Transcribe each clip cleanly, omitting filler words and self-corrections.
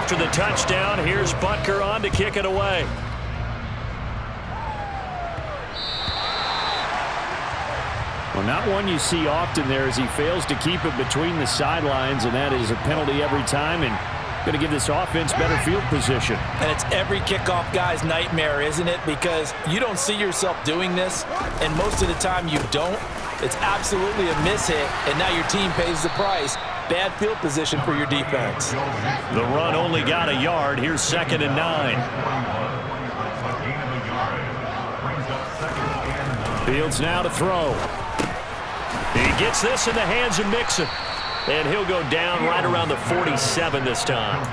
After the touchdown, here's Butker on to kick it away. Well, not one you see often there as he fails to keep it between the sidelines, and that is a penalty every time, and going to give this offense better field position. And it's every kickoff guy's nightmare, isn't it? Because you don't see yourself doing this, and most of the time you don't. It's absolutely a mishit, and now your team pays the price. Bad field position for your defense. The run only got a yard. Here's 2nd and 9. Fields now to throw. He gets this in the hands of Mixon. And he'll go down right around the 47 this time.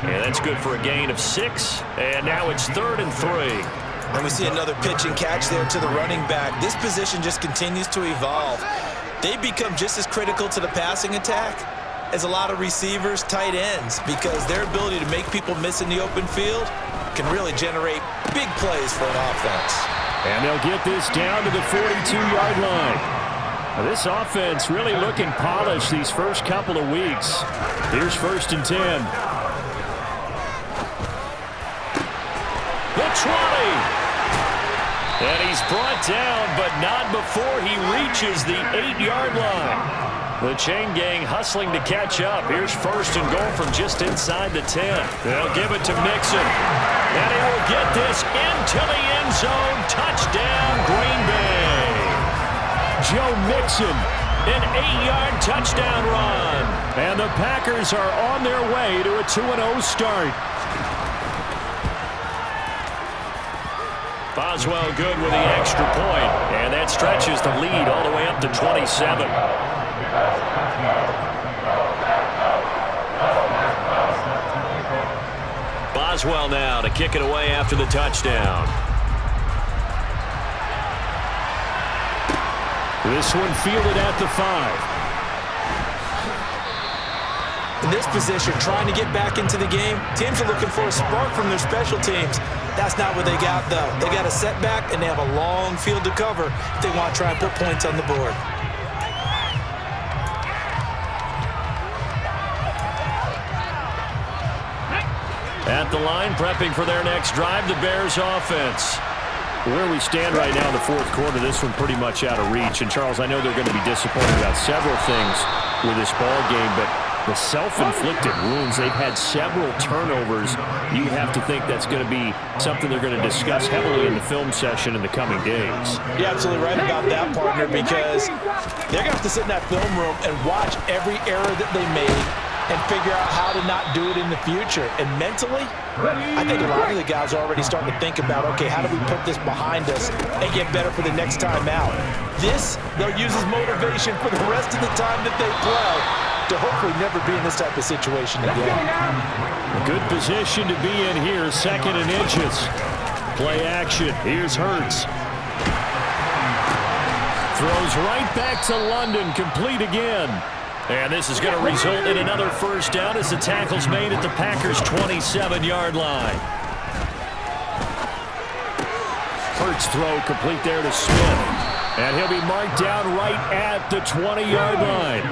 And that's good for a gain of 6. And now it's 3rd and 3. And we see another pitch and catch there to the running back. This position just continues to evolve. They become just as critical to the passing attack as a lot of receivers, tight ends, because their ability to make people miss in the open field can really generate big plays for an offense. And they'll get this down to the 42-yard line. Now, this offense really looking polished these first couple of weeks. Here's 1st and 10. The 20. And he's brought down, but not before he reaches the 8-yard line. The chain gang hustling to catch up. Here's 1st and goal from just inside the 10. They'll give it to Mixon. And he will get this into the end zone. Touchdown, Green Bay. Joe Mixon, an 8-yard touchdown run. And the Packers are on their way to a 2-0 start. Boswell good with the extra point, and that stretches the lead all the way up to 27. Boswell now to kick it away after the touchdown. This one fielded at the 5. In this position, trying to get back into the game, teams are looking for a spark from their special teams. That's not what they got, though. They got a setback, and they have a long field to cover if they want to try and put points on the board. At the line, prepping for their next drive, the Bears offense. Where we stand right now in the 4th quarter, this one pretty much out of reach. And, Charles, I know they're going to be disappointed about several things with this ball game, but the self-inflicted wounds, they've had several turnovers. You have to think that's going to be something they're going to discuss heavily in the film session in the coming days. You're absolutely right about that, partner, because they're going to have to sit in that film room and watch every error that they made and figure out how to not do it in the future. And mentally, I think a lot of the guys are already starting to think about, okay, how do we put this behind us and get better for the next time out? This, they'll use as motivation for the rest of the time that they play to hopefully never be in this type of situation again. A good position to be in here, 2nd and inches. Play action. Here's Hurts. Throws right back to London, complete again. And this is going to result in another 1st down as the tackle's made at the Packers' 27-yard line. Hurts throw complete there to Smith. And he'll be marked down right at the 20-yard line.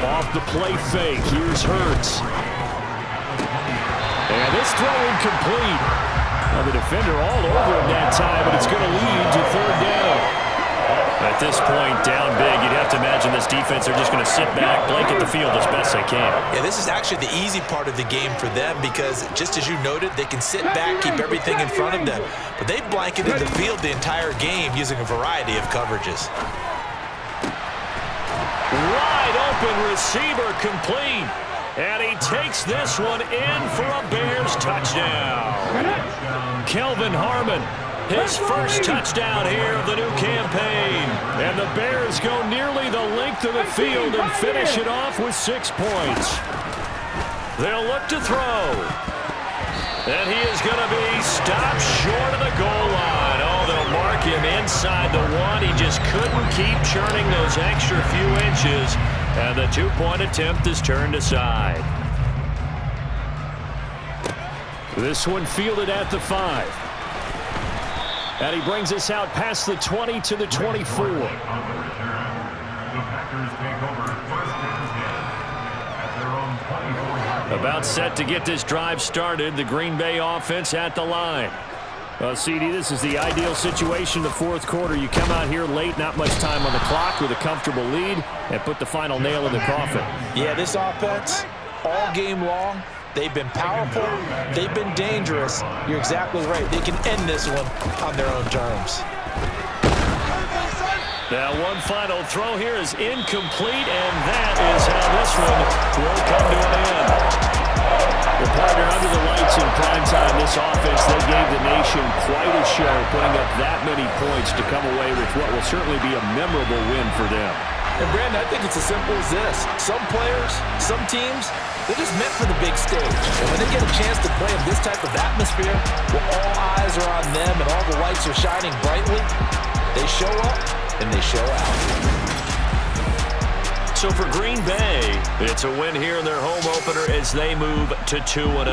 Off the play fake, here's Hurts. And this throw incomplete. Well, the defender all over him that time, but it's going to lead to 3rd down. At this point, down big, you'd have to imagine this defense are just going to sit back, blanket the field as best they can. Yeah, this is actually the easy part of the game for them because, just as you noted, they can sit back, keep everything in front of them. But they've blanketed the field the entire game using a variety of coverages. Wide open receiver complete. And he takes this one in for a Bears touchdown. Kelvin Harmon, his first touchdown here of the new campaign. And the Bears go nearly the length of the field and finish it off with 6 points. They'll look to throw. And he is going to be stopped short of the goal line. Oh, they'll mark him inside the 1. He just couldn't keep churning those extra few inches. And the 2-point attempt is turned aside. This one fielded at the 5. And he brings us out past the 20 to the 24. About set to get this drive started. The Green Bay offense at the line. Well, CD, this is the ideal situation in the fourth quarter. You come out here late, not much time on the clock, with a comfortable lead, and put the final nail in the coffin. Yeah, this offense, all game long, they've been powerful, they've been dangerous. You're exactly right. They can end this one on their own terms. Now one final throw here is incomplete, and that is how this one will come to an end. The partner under the lights in primetime, this offense, they gave the nation quite a show, putting up that many points to come away with what will certainly be a memorable win for them. And Brandon, I think it's as simple as this. Some players, some teams, they're just meant for the big stage. And when they get a chance to play in this type of atmosphere, where all eyes are on them and all the lights are shining brightly, they show up and they show out. So for Green Bay, it's a win here in their home opener as they move to 2-0.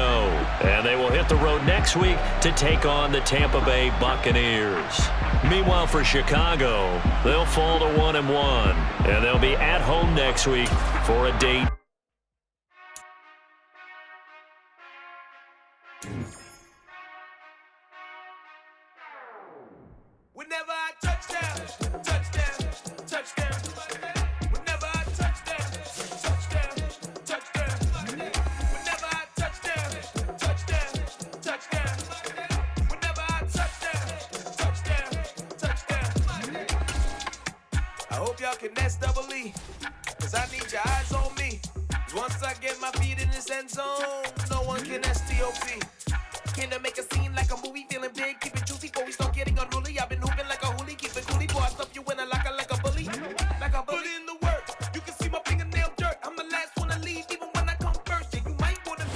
And they will hit the road next week to take on the Tampa Bay Buccaneers. Meanwhile, for Chicago, they'll fall to 1-1. And they'll be at home next week for a date. Whenever I touchdown, touchdown, touchdown. Whenever I touchdown, touchdown, touchdown. Whenever I touchdown, touchdown, touchdown. Whenever I touchdown, touchdown, touchdown. I hope y'all can nest double E, cause I need your eyes on me. Once I get my feet in this end zone, no one can STOP. Can I make a scene like a movie, feeling big, keep it juicy before we start getting unruly. I've been hooping like a hoolie, keep it coolie, boy, I stuff you in a locker like a bully. Like a bully. Put in the work, you can see my fingernail dirt. I'm the last one to leave, even when I come first, yeah, you might want to.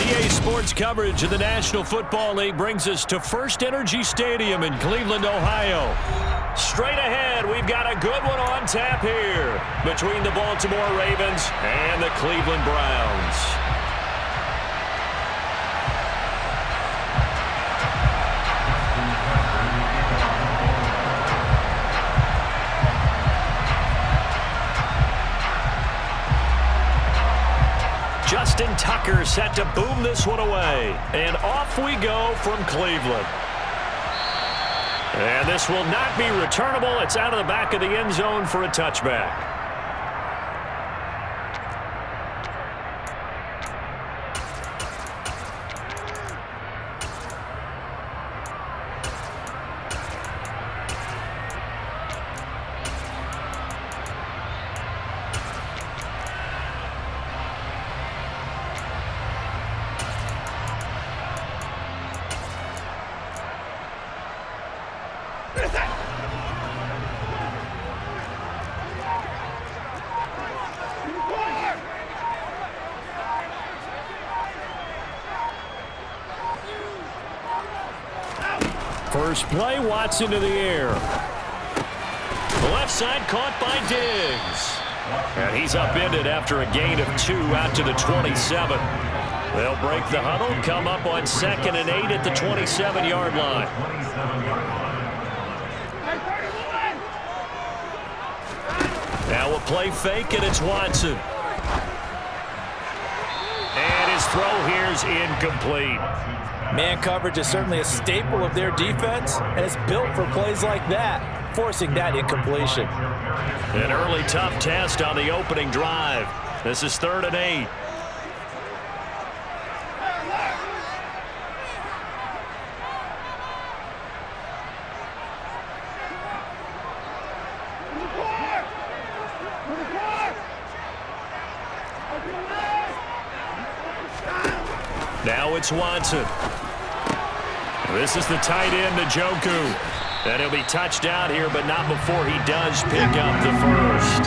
EA Sports coverage of the National Football League brings us to First Energy Stadium in Cleveland, Ohio. Straight ahead, we've got a good one on tap here between the Baltimore Ravens and the Cleveland Browns. Justin Tucker set to boom this one away. And off we go from Cleveland. And this will not be returnable. It's out of the back of the end zone for a touchback. First play, Watson to the air. The left side caught by Diggs. And he's upended after a gain of 2 out to the 27. They'll break the huddle, come up on 2nd and 8 at the 27-yard line. Now a play fake, and it's Watson. And his throw here's incomplete. Man coverage is certainly a staple of their defense, and it's built for plays like that, forcing that incompletion. An early tough test on the opening drive. This is 3rd and 8. Now it's Watson. This is the tight end, Njoku. And he'll be touched out here, but not before he does pick up the first.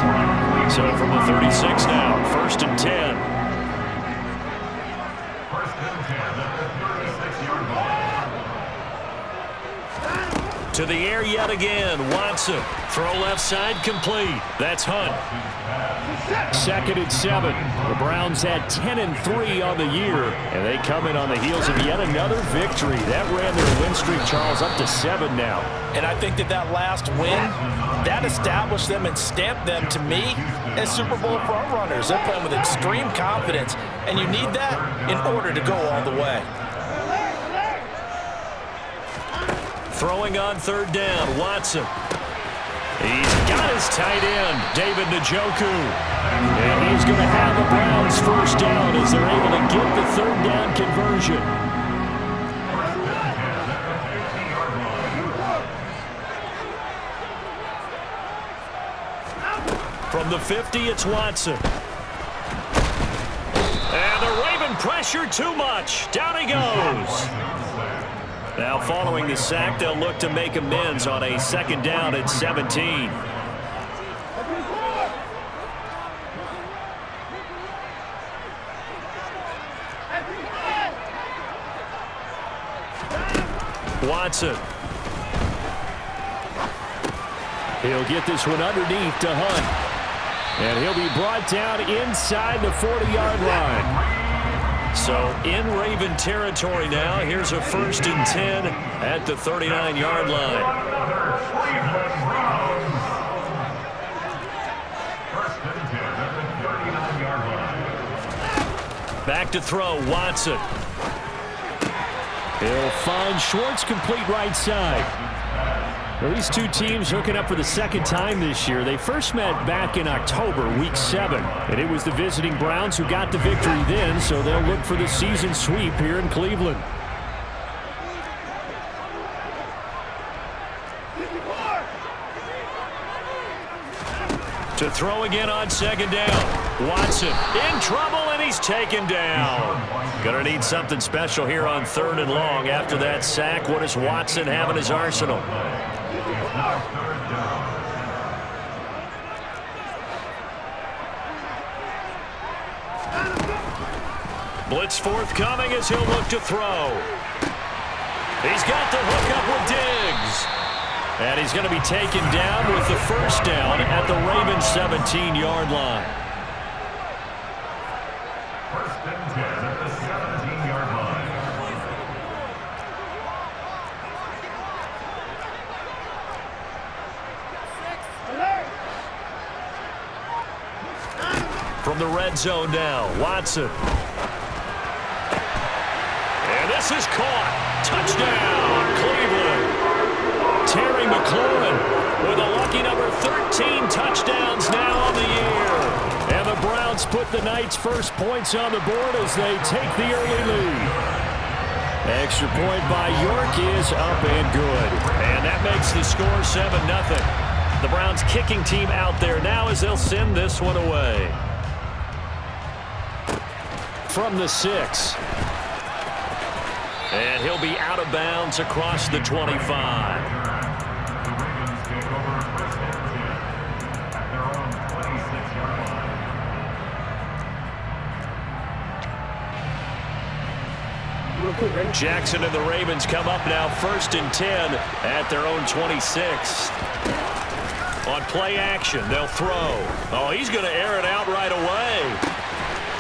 So from the 36 now, 1st and 10. To the air yet again. Watson. Throw left side complete. That's Hunt. 2nd and 7. The Browns had 10-3 on the year, and they come in on the heels of yet another victory. That ran their win streak, Charles, up to 7 now. And I think that last win, that established them and stamped them, to me, as Super Bowl front runners. They're playing with extreme confidence, and you need that in order to go all the way. Throwing on 3rd down, Watson. He's got his tight end, David Njoku. And he's going to have the Browns first down as they're able to get the 3rd down conversion. From the 50, it's Watson. And the Raven pressure too much. Down he goes. Now following the sack, they'll look to make amends on a 2nd down at 17. Watson. He'll get this one underneath to Hunt. And he'll be brought down inside the 40-yard line. So in Raven territory now. Here's a 1st and 10 at the 39-yard line. Back to throw, Watson. He'll find Schwartz complete right side. Well, these two teams hooking up for the 2nd time this year. They first met back in October, Week 7. And it was the visiting Browns who got the victory then, so they'll look for the season sweep here in Cleveland. To throw again on 2nd down. Watson in trouble, and he's taken down. Gonna need something special here on 3rd and long. After that sack, what does Watson have in his arsenal? Blitz forthcoming as he'll look to throw. He's got the hook up with Diggs. And he's going to be taken down with the 1st down at the Ravens 17-yard line. 1st and 10 at the 17-yard line. From the red zone now, Watson. And this is caught. Touchdown, Cleveland. Terry McLaurin with a lucky number 13 touchdowns now on the year. And the Browns put the Knights' first points on the board as they take the early lead. Extra point by York is up and good. And that makes the score 7-0. The Browns kicking team out there now as they'll send this one away. From the 6. And he'll be out of bounds across the 25. Jackson and the Ravens come up now 1st and 10 at their own 26. On play action, they'll throw. Oh, he's going to air it out right away.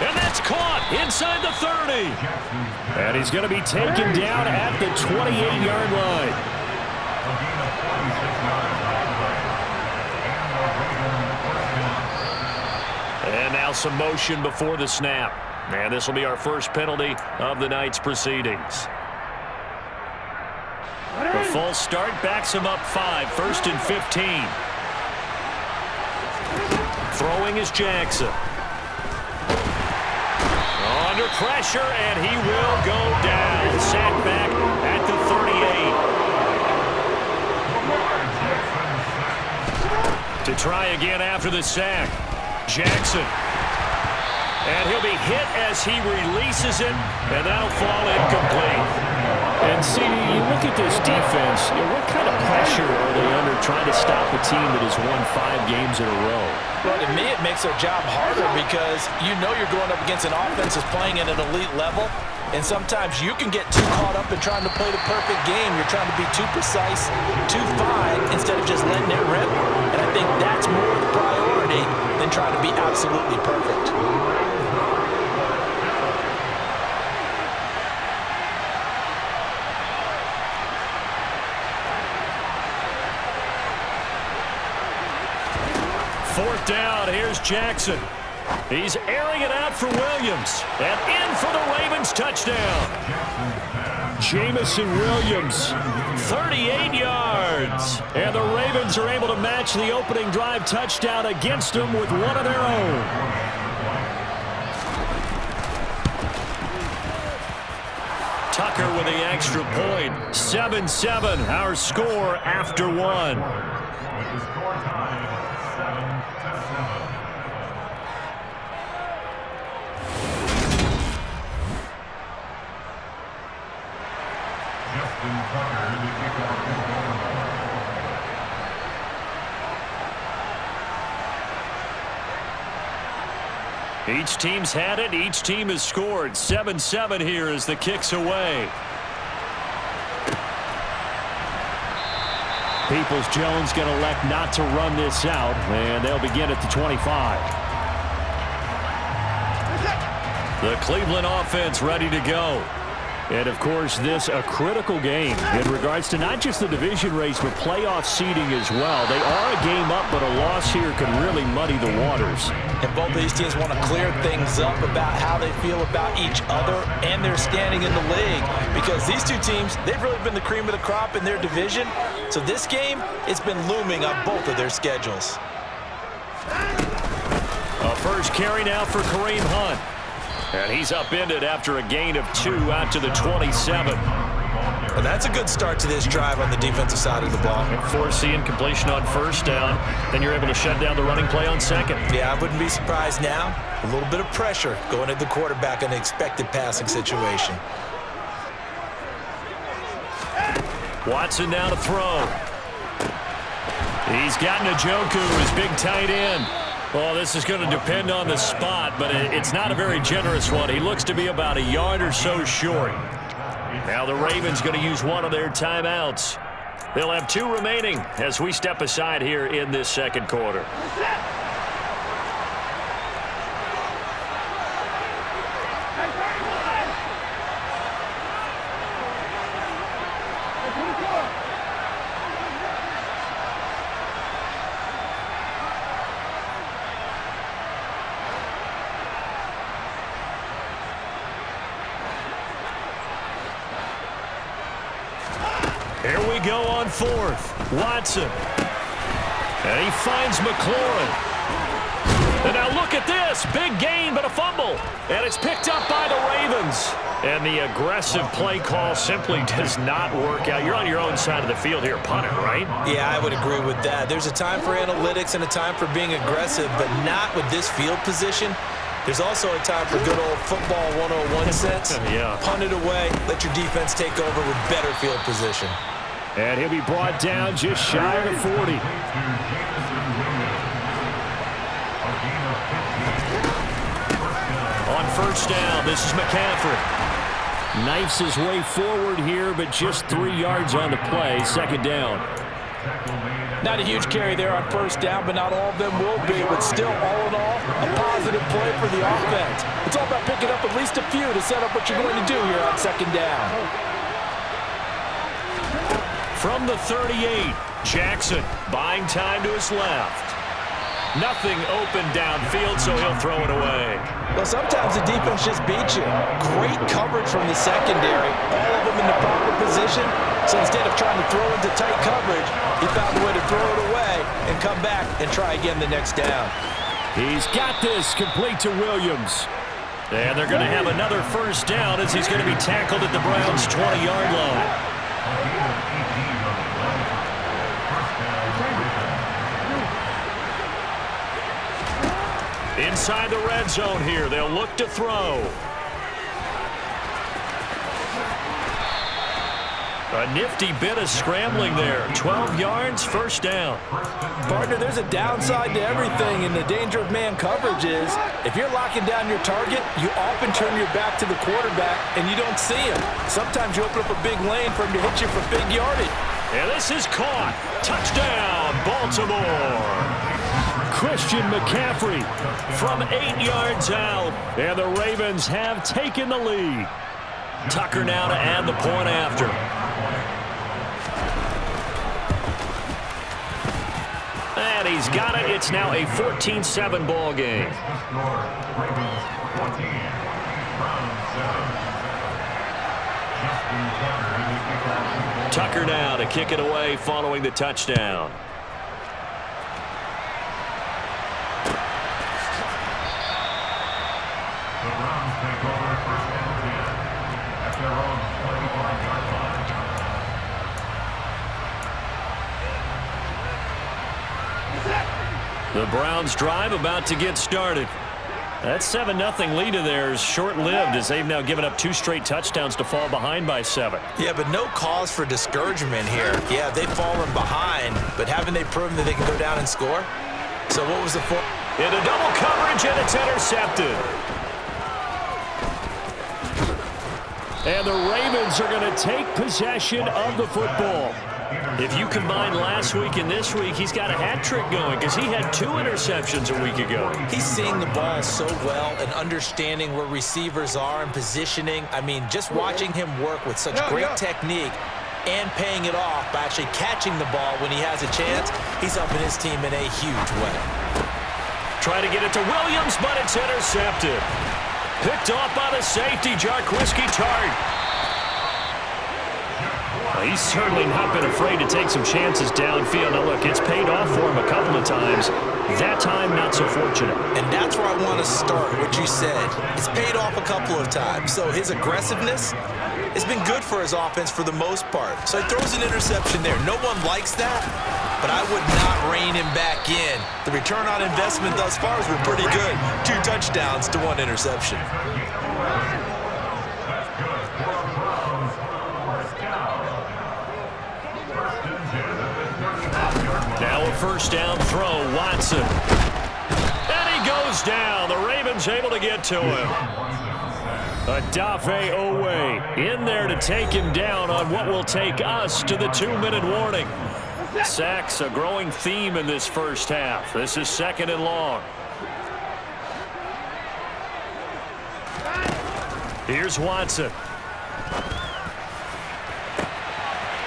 And that's caught inside the 30. And he's going to be taken down at the 28-yard line. And now some motion before the snap. And this will be our first penalty of the night's proceedings. The false start backs him up 5, 1st and 15. Throwing is Jackson. Under pressure, and he will go down. Sacked back at the 38. To try again after the sack. Jackson. And he'll be hit as he releases it, and that'll fall incomplete. And see, you look at this defense, what kind of pressure are they under trying to stop a team that has won 5 games in a row? Well, to me, it makes their job harder because you know you're going up against an offense that's playing at an elite level, and sometimes you can get too caught up in trying to play the perfect game. You're trying to be too precise, too fine, instead of just letting it rip. And I think that's more the priority than trying to be absolutely perfect. Fourth down, here's Jackson. He's airing it out for Williams. And in for the Ravens touchdown. Jamison Williams. 38 yards. And the Ravens are able to match the opening drive touchdown against them with one of their own. Tucker with the extra point. 7-7, our score after one. With the score tied 7-7. Justin Tucker, the kickoff is Each team's had it. Each team has scored. 7-7 here as the kick's away. Peoples-Jones going to elect not to run this out, and they'll begin at the 25. The Cleveland offense ready to go. And, of course, this a critical game in regards to not just the division race, but playoff seeding as well. They are a game up, but a loss here could really muddy the waters. And both of these teams want to clear things up about how they feel about each other and their standing in the league. Because these two teams, they've really been the cream of the crop in their division. So this game, it's been looming on both of their schedules. A first carry now for Kareem Hunt. And he's upended after a gain of 2 out to the 27. And that's a good start to this drive on the defensive side of the ball. Force the incompletion on first down. Then you're able to shut down the running play on second. Yeah, I wouldn't be surprised now. A little bit of pressure going at the quarterback in an expected passing situation. Watson now to throw. He's got Njoku, his big tight end. Well, this is going to depend on the spot, but it's not a very generous one. He looks to be about a yard or so short. Now the Ravens going to use one of their timeouts. They'll have 2 remaining as we step aside here in this second quarter. Here we go on fourth. Watson. And he finds McLaurin. And now look at this. Big gain, but a fumble. And it's picked up by the Ravens. And the aggressive play call simply does not work out. You're on your own side of the field here, punt it, right? Yeah, I would agree with that. There's a time for analytics and a time for being aggressive, but not with this field position. There's also a time for good old football 101 sense. Yeah. Punt it away. Let your defense take over with better field position. And he'll be brought down just shy of the 40. On first down, this is McCaffrey. Knifes his way forward here, but just 3 yards on the play. Second down. Not a huge carry there on first down, but not all of them will be. But still, all in all, a positive play for the offense. It's all about picking up at least a few to set up what you're going to do here on second down. From the 38, Jackson buying time to his left. Nothing open downfield, so he'll throw it away. Well, sometimes the defense just beats you. Great coverage from the secondary, all of them in the proper position. So instead of trying to throw into tight coverage, he found a way to throw it away and come back and try again the next down. He's got this complete to Williams. And they're going to have another first down as he's going to be tackled at the Browns' 20-yard line. Inside the red zone here, they'll look to throw. A nifty bit of scrambling there. 12 yards, first down. Partner, there's a downside to everything, and the danger of man coverage is if you're locking down your target, you often turn your back to the quarterback and you don't see him. Sometimes you open up a big lane for him to hit you for big yardage. And this is caught. Touchdown, Baltimore. Christian McCaffrey From 8 yards out, and the Ravens have taken the lead. Tucker now to add the point after. And he's got it. It's now a 14-7 ball game. Tucker now to kick it away following the touchdown. The Browns take over first and 10 at their own 25-yard line. The Browns drive about to get started. That 7-0 lead of theirs short-lived as they've now given up 2 straight touchdowns to fall behind by 7. Yeah, but no cause for discouragement here. Yeah, they've fallen behind, but haven't they proven that they can go down and score? So what was the Into double coverage, and it's intercepted. And the Ravens are going to take possession of the football. If you combine last week and this week, he's got a hat trick going because he had 2 interceptions a week ago. He's seeing the ball so well and understanding where receivers are and positioning. I mean, just watching him work with such great technique and paying it off by actually catching the ball when he has a chance, he's helping his team in a huge way. Try to get it to Williams, but it's intercepted. Picked off by the safety, Jarquiski Tart. He's certainly not been afraid to take some chances downfield. Now, look, it's paid off for him a couple of times. That time, not so fortunate. And that's where I want to start, what you said. It's paid off a couple of times. So his aggressiveness has been good for his offense for the most part. So he throws an interception there. No one likes that, but I would not rein him back in. The return on investment thus far has been pretty good. 2 touchdowns to 1 interception. Now a first down throw, Watson. And he goes down. The Ravens able to get to him. Adafe Owe in there to take him down on what will take us to the 2-minute warning. Sacks a growing theme in this first half. This is 2nd and long. Here's Watson.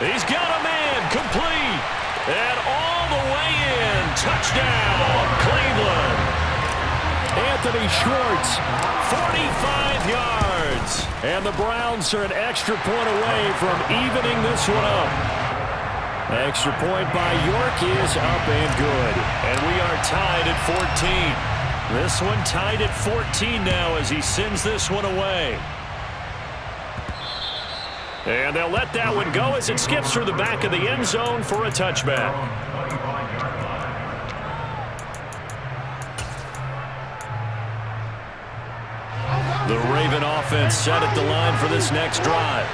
He's got a man, complete. And all the way in, touchdown, Cleveland. Anthony Schwartz, 45 yards. and the Browns are an extra point away from evening this one up. Extra point by York is up and good. And we are tied at 14. This one tied at 14 now as he sends this one away. And they'll let that one go as it skips through the back of the end zone for a touchback. The Raven offense set at the line for this next drive.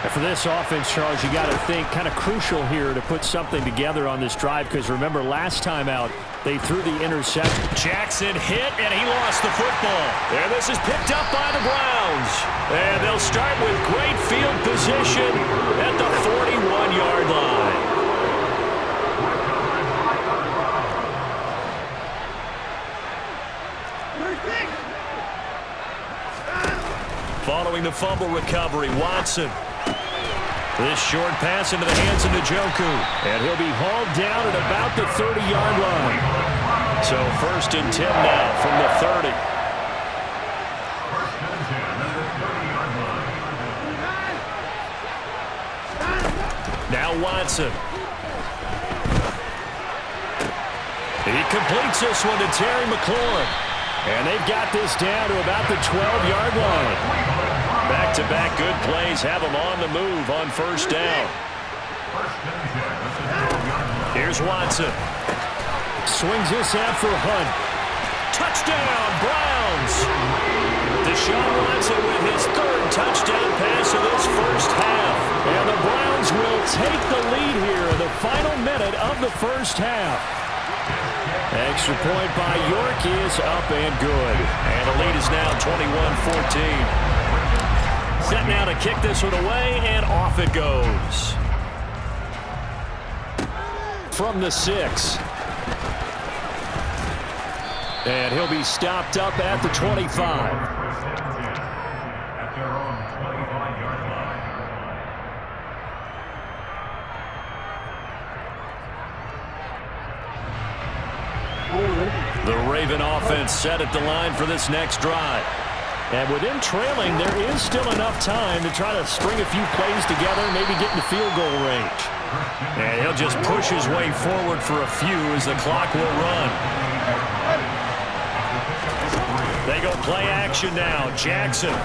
And for this offense, Charles, you got to think kind of crucial here to put something together on this drive, because remember last time out they threw the interception. Jackson hit and he lost the football. And this is picked up by the Browns. And they'll start with great field position at the 41-yard line. Following the fumble recovery, Watson. This short pass into the hands of Njoku. And he'll be hauled down at about the 30-yard line. So 1st and 10 now from the 30. Now Watson. He completes this one to Terry McLaurin. And they've got this down to about the 12-yard line. Back-to-back good plays have them on the move on 1st down. Here's Watson. Swings this out for Hunt. Touchdown, Browns. The Deshaun Watson with his third touchdown pass of this first half. And the Browns will take the lead here in the final minute of the first half. Extra point by York is up and good. And the lead is now 21-14. Set now to kick this one away, and off it goes. From the 6. And he'll be stopped up at the 25. At their own 25-yard line. The Raven offense set at the line for this next drive. And with him trailing, there is still enough time to try to string a few plays together, maybe get into field goal range. And he'll just push his way forward for a few as the clock will run. They go play action now. Jackson.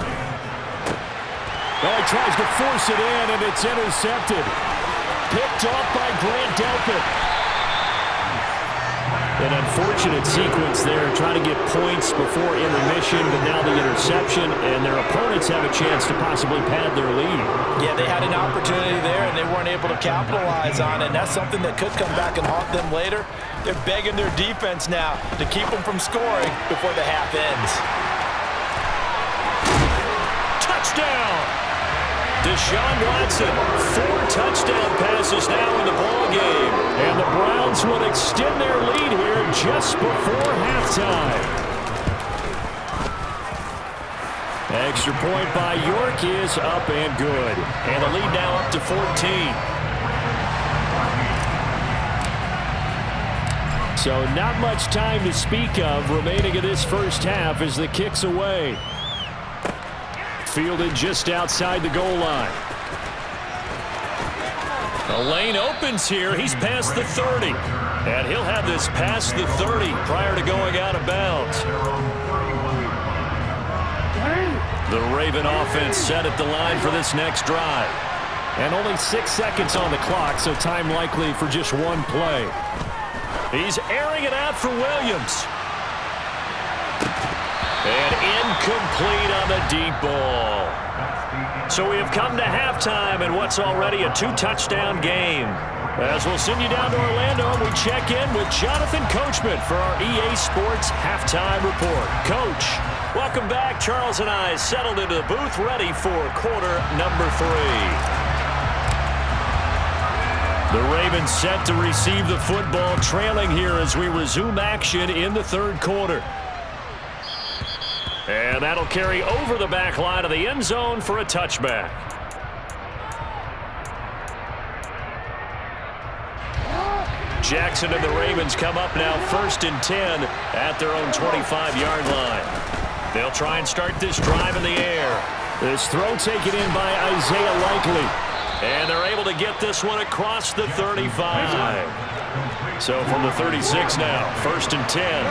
Oh, he tries to force it in, and it's intercepted. Picked off by Grant Delpit. An unfortunate sequence there, trying to get points before intermission, but now the interception, and their opponents have a chance to possibly pad their lead. Yeah, they had an opportunity there, and they weren't able to capitalize on it, and that's something that could come back and haunt them later. They're begging their defense now to keep them from scoring before the half ends. Touchdown! Deshaun Watson, 4 touchdown passes now in the ballgame. And the Browns would extend their lead here just before halftime. Extra point by York is up and good. And the lead now up to 14. So not much time to speak of remaining in this first half as the kick's away. Fielded just outside the goal line. The lane opens here. He's past the 30. And he'll have this past the 30 prior to going out of bounds. The Raven offense set at the line for this next drive. And only 6 seconds on the clock, so time likely for just one play. He's airing it out for Williams. And incomplete on the deep ball. So we have come to halftime in what's already a 2-touchdown game. As we'll send you down to Orlando, and we check in with Jonathan Coachman for our EA Sports Halftime Report. Coach, welcome back. Charles and I settled into the booth ready for quarter number 3. The Ravens set to receive the football, trailing here as we resume action in the third quarter. And that'll carry over the back line of the end zone for a touchback. Jackson and the Ravens come up now 1st and 10 at their own 25-yard line. They'll try and start this drive in the air. This throw taken in by Isaiah Likely. And they're able to get this one across the 35. So from the 36 now, 1st and 10.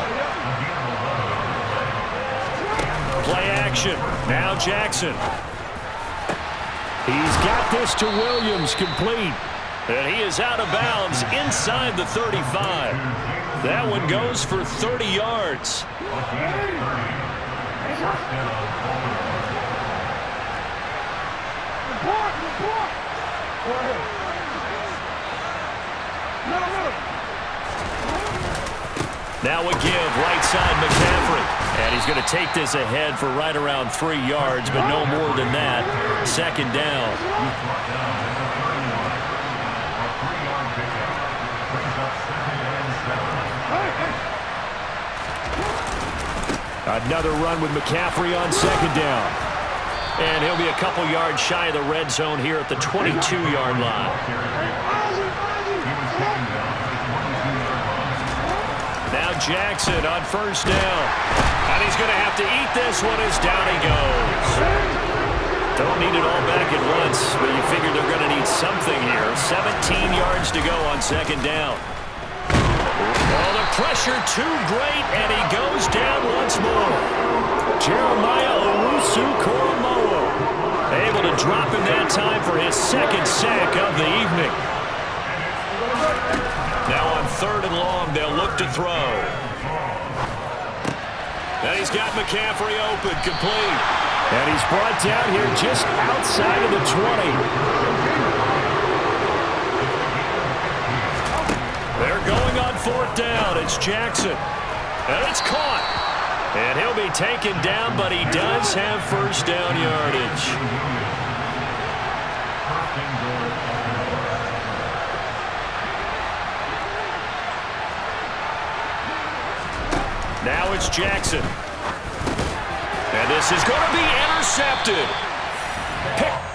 Play action. Now Jackson. He's got this to Williams, complete. And he is out of bounds inside the 35. That one goes for 30 yards. Now a give, right side McCaffrey. And he's going to take this ahead for right around 3 yards, but no more than that. 2nd down. Another run with McCaffrey on 2nd down. And he'll be a couple yards shy of the red zone here at the 22-yard line. Now Jackson on 1st down. And he's going to have to eat this one as down he goes. Don't need it all back at once, but you figure they're going to need something here. 17 yards to go on 2nd down. Oh, the pressure too great, and he goes down once more. Jeremiah Owusu-Koramoah able to drop him that time for his 2nd sack of the evening. Now on 3rd and long, they'll look to throw. And he's got McCaffrey open, complete. And he's brought down here just outside of the 20. They're going on fourth down. It's Jackson. And it's caught. And he'll be taken down, but he does have first down yardage. Now it's Jackson. And this is going to be intercepted. Pick